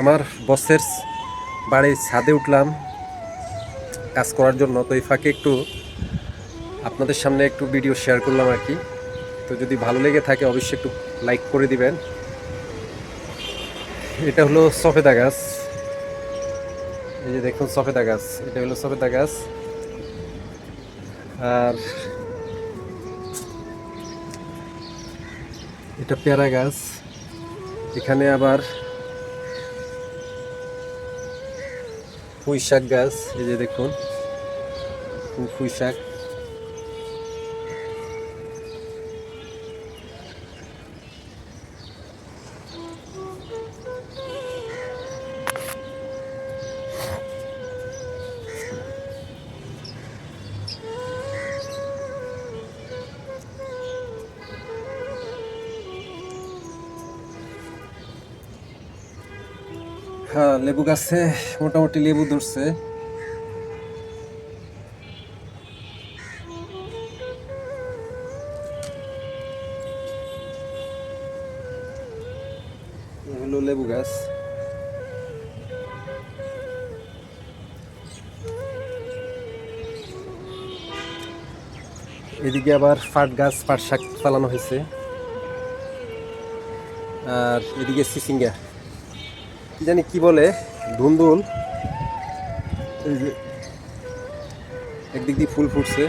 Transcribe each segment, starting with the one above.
আমার বসের বাড়ির ছাদে উঠলাম কাজ করার জন্য। তো এই ফাঁকে একটু আপনাদের সামনে একটু ভিডিও শেয়ার করলাম আর কি। তো যদি ভালো লেগে থাকে অবশ্যই একটু লাইক করে দিবেন। এটা হলো সফেদা গাছ, এই যে দেখুন সফেদা গাছ, এটা হলো সফেদা গাছ। আর এটা পেয়ারা গাছ। এখানে আবার পুঁই শাক গাছ, এই যে দেখুন পুঁই শাক। হ্যাঁ, লেবু গাছে মোটামুটি লেবু ধরছে। হলো লেবু গাছ। এদিকে আবার পাট গাছ, পাট শাক ফেলানো হয়েছে। আর এদিকে সিসিঙ্গা, কি জানি কি বলে, ধুন্দুল। এই যে একদিক দিয়ে ফুল ফুটছে।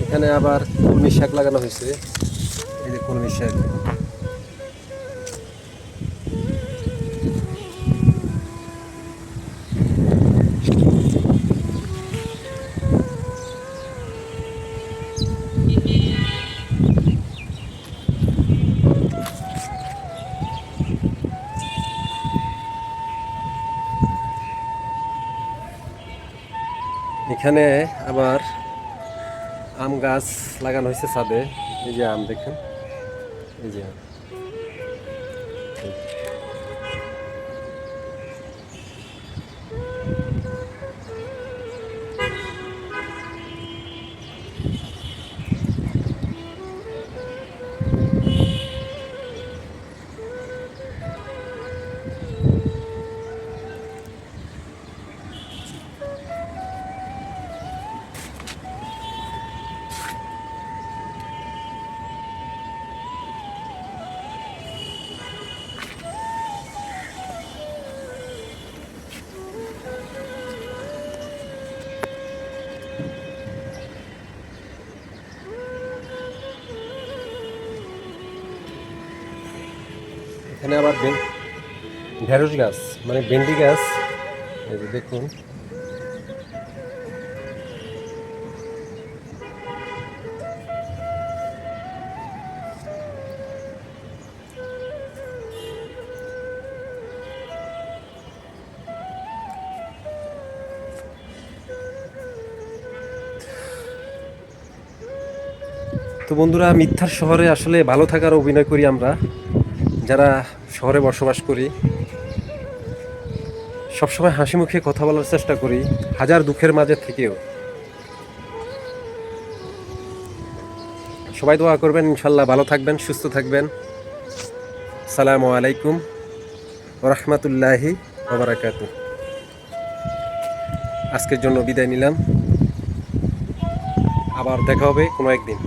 এখানে আবার কলমি শাক লাগানো হয়েছে, এই যে কলমি শাক। এখানে আবার আম গাছ লাগানো হয়েছে ছাদে, এই যে আম দেখেন, এই যে আম। এখানে আবার ঢেঁড়স গাছ, মানে ভেন্ডি গাছ, এই যে দেখুন। তো বন্ধুরা, মিথ্যার শহরে আসলে ভালো থাকার অভিনয় করি আমরা, যারা শহরে বসবাস করি। সবসময় হাসি মুখে কথা বলার চেষ্টা করি, হাজার দুঃখের মাঝে থেকেও। সবাই দোয়া করবেন, ইনশাল্লাহ ভালো থাকবেন, সুস্থ থাকবেন। আসসালামু আলাইকুম ওয়া রাহমাতুল্লাহি ওয়া বারাকাতুহু। আজকের জন্য বিদায় নিলাম, আবার দেখা হবে কোনো একদিন।